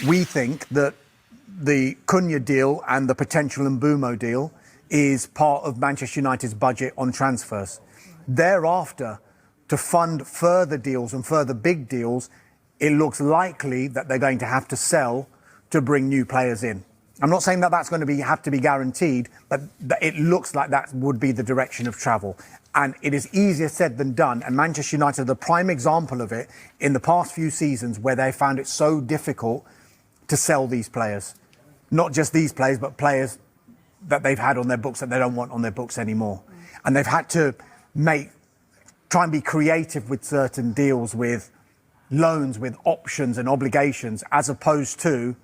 we think that the Cunha deal and the potential Mbeumo deal is part of Manchester United's budget on transfers. Thereafter, to fund further deals and further big deals, it looks likely that they're going to have to sell to bring new players in. I'm not saying that that's going to have to be guaranteed, but it looks like that would be the direction of travel. And it is easier said than done. And Manchester United are the prime example of it in the past few seasons, where they found it so difficult to sell these players. Not just these players, but players that they've had on their books that they don't want on their books anymore. And they've had to try and be creative with certain deals, with loans, with options and obligations, as opposed to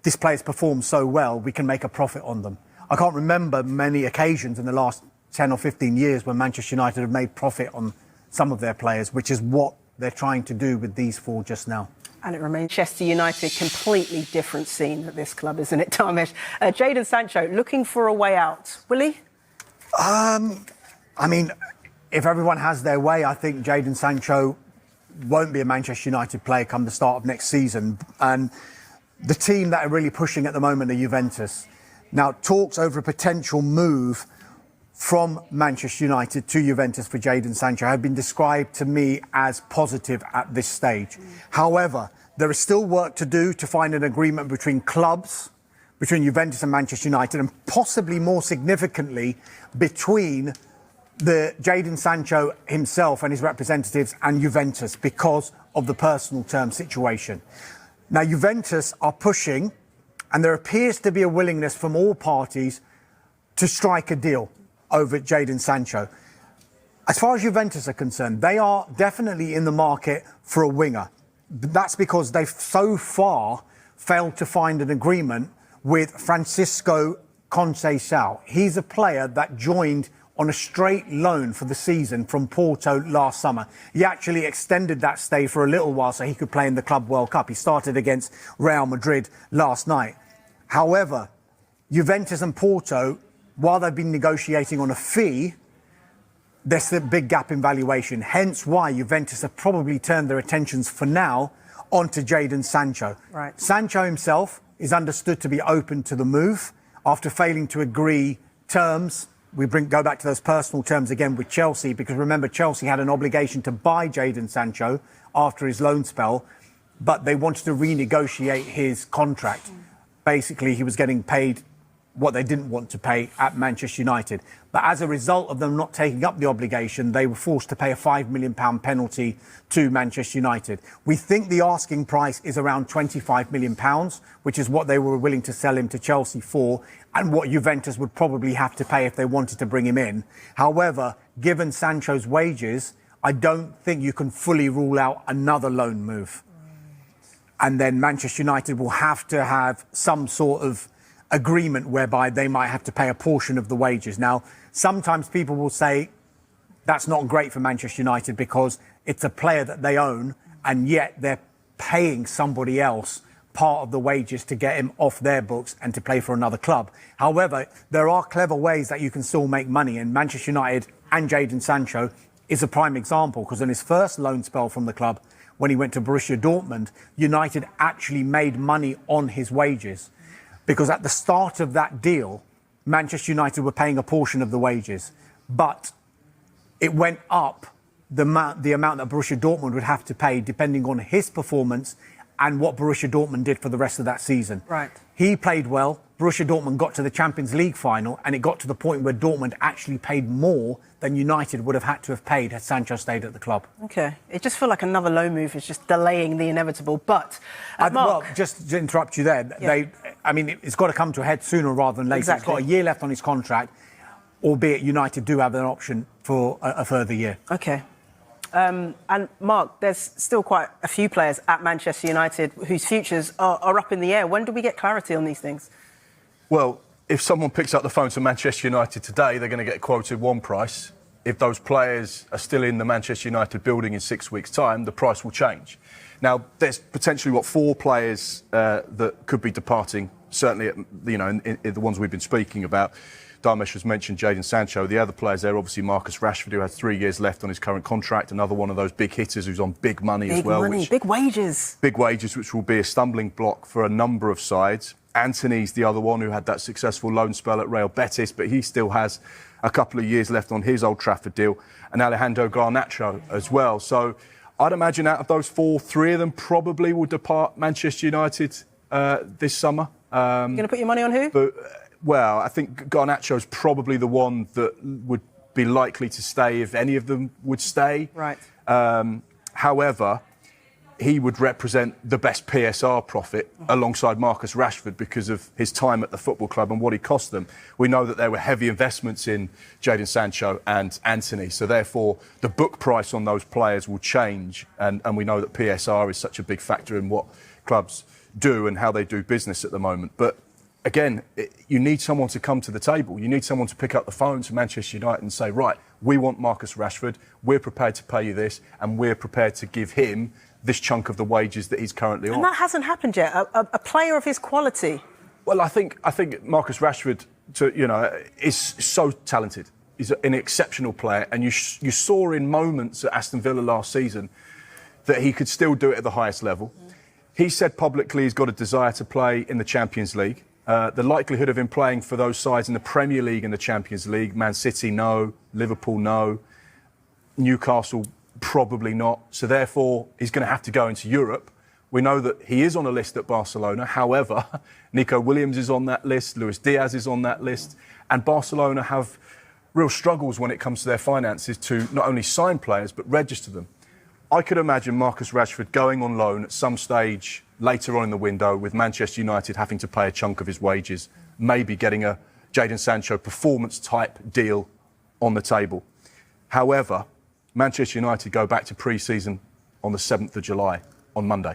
this player's performed so well, we can make a profit on them. I can't remember many occasions in the last 10 or 15 years when Manchester United have made profit on some of their players, which is what they're trying to do with these four just now. And it remains Manchester United, completely different scene at this club, isn't it, Tamesh? Jadon Sancho, looking for a way out. Will he? I mean, if everyone has their way, I think Jadon Sancho won't be a Manchester United player come the start of next season. And the team that are really pushing at the moment are Juventus. Now, talks over a potential move from Manchester United to Juventus for Jadon Sancho have been described to me as positive at this stage. However, there is still work to do to find an agreement between clubs, between Juventus and Manchester United, and possibly more significantly between the Jadon Sancho himself and his representatives and Juventus, because of the personal term situation. Now, Juventus are pushing, and there appears to be a willingness from all parties to strike a deal over Jadon Sancho. As far as Juventus are concerned, they are definitely in the market for a winger. That's because they've so far failed to find an agreement with Francisco Conceição. He's a player that joined on a straight loan for the season from Porto last summer. He actually extended that stay for a little while so he could play in the Club World Cup. He started against Real Madrid last night. However, Juventus and Porto, while they've been negotiating on a fee, there's a big gap in valuation. Hence why Juventus have probably turned their attentions for now onto Jadon Sancho. Right. Sancho himself is understood to be open to the move after failing to agree terms. We go back to those personal terms again with Chelsea, because remember, Chelsea had an obligation to buy Jadon Sancho after his loan spell, but they wanted to renegotiate his contract. Basically, he was getting paid what they didn't want to pay at Manchester United. But as a result of them not taking up the obligation, they were forced to pay a £5 million penalty to Manchester United. We think the asking price is around £25 million, which is what they were willing to sell him to Chelsea for, and what Juventus would probably have to pay if they wanted to bring him in. However, given Sancho's wages, I don't think you can fully rule out another loan move. And then Manchester United will have to have some sort of agreement whereby they might have to pay a portion of the wages. Now, sometimes people will say that's not great for Manchester United because it's a player that they own, and yet they're paying somebody else part of the wages to get him off their books and to play for another club. However, there are clever ways that you can still make money, and Manchester United and Jadon Sancho is a prime example, because in his first loan spell from the club, when he went to Borussia Dortmund, United actually made money on his wages. Because at the start of that deal, Manchester United were paying a portion of the wages, but it went up the amount that Borussia Dortmund would have to pay depending on his performance and what Borussia Dortmund did for the rest of that season. Right. He played well. Borussia Dortmund got to the Champions League final, and it got to the point where Dortmund actually paid more than United would have had to have paid had Sancho stayed at the club. OK. It just feels like another loan move is just delaying the inevitable. But, Mark... Well, just to interrupt you there, yeah. It's got to come to a head sooner rather than later. Exactly. He's got a year left on his contract, albeit United do have an option for a further year. OK. And Mark, there's still quite a few players at Manchester United whose futures are up in the air. When do we get clarity on these things? Well, if someone picks up the phone to Manchester United today, they're going to get quoted one price. If those players are still in the Manchester United building in 6 weeks' time, the price will change. Now, there's potentially, 4 players that could be departing, certainly, in the ones we've been speaking about. Damesh has mentioned Jadon Sancho. The other players there, obviously Marcus Rashford, who has 3 years left on his current contract. Another one of those big hitters who's on big money as well. Big wages. Big wages, which will be a stumbling block for a number of sides. Anthony's the other one who had that successful loan spell at Real Betis, but he still has a couple of years left on his Old Trafford deal. And Alejandro Garnacho as well. So I'd imagine out of those four, 3 of them probably will depart Manchester United this summer. You're going to put your money on who? Well, I think Garnacho's probably the one that would be likely to stay if any of them would stay. Right. However, he would represent the best PSR profit alongside Marcus Rashford because of his time at the football club and what he cost them. We know that there were heavy investments in Jadon Sancho and Anthony, so therefore the book price on those players will change, and we know that PSR is such a big factor in what clubs do and how they do business at the moment. But again, you need someone to come to the table. You need someone to pick up the phone to Manchester United and say, right, we want Marcus Rashford, we're prepared to pay you this, and we're prepared to give him this chunk of the wages that he's currently on. And that hasn't happened yet. A player of his quality. Well, I think Marcus Rashford, is so talented. He's an exceptional player, and you saw in moments at Aston Villa last season that he could still do it at the highest level. He said publicly he's got a desire to play in the Champions League. The likelihood of him playing for those sides in the Premier League and the Champions League, Man City, no. Liverpool, no. Newcastle, probably not. So therefore, he's going to have to go into Europe. We know that he is on a list at Barcelona. However, Nico Williams is on that list. Luis Diaz is on that list. And Barcelona have real struggles when it comes to their finances to not only sign players, but register them. I could imagine Marcus Rashford going on loan at some stage later on in the window with Manchester United having to pay a chunk of his wages, maybe getting a Jadon Sancho performance-type deal on the table. However, Manchester United go back to pre-season on the 7th of July, on Monday.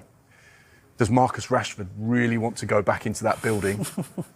Does Marcus Rashford really want to go back into that building?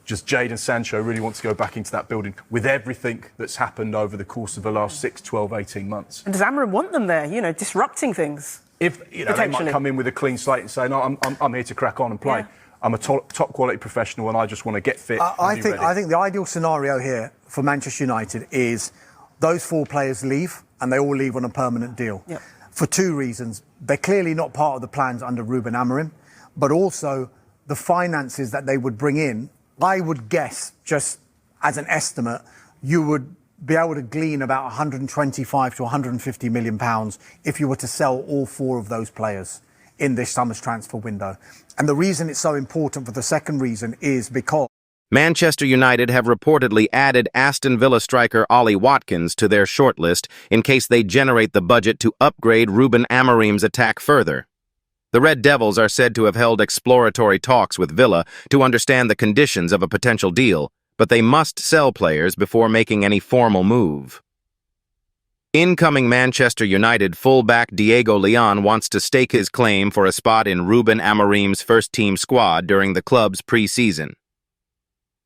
Does Jadon Sancho really want to go back into that building with everything that's happened over the course of the last 6, 12, 18 months? And does Amorim want them there, disrupting things? If they might come in with a clean slate and say, no, I'm here to crack on and play. Yeah. I'm a top quality professional and I just want to get fit. I think the ideal scenario here for Manchester United is those 4 players leave and they all leave on a permanent deal. Yep. For 2 reasons. They're clearly not part of the plans under Ruben Amorim, but also the finances that they would bring in. I would guess, just as an estimate, you would be able to glean about 125 to 150 million pounds if you were to sell all 4 of those players in this summer's transfer window. And the reason it's so important for the second reason is because Manchester United have reportedly added Aston Villa striker Ollie Watkins to their shortlist in case they generate the budget to upgrade Ruben Amorim's attack further. The Red Devils are said to have held exploratory talks with Villa to understand the conditions of a potential deal, but they must sell players before making any formal move. Incoming Manchester United fullback Diego Leon wants to stake his claim for a spot in Ruben Amorim's first-team squad during the club's pre-season.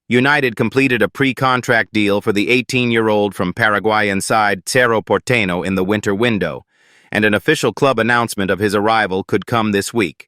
United completed a pre-contract deal for the 18-year-old from Paraguayan side Cerro Porteño in the winter window, and an official club announcement of his arrival could come this week.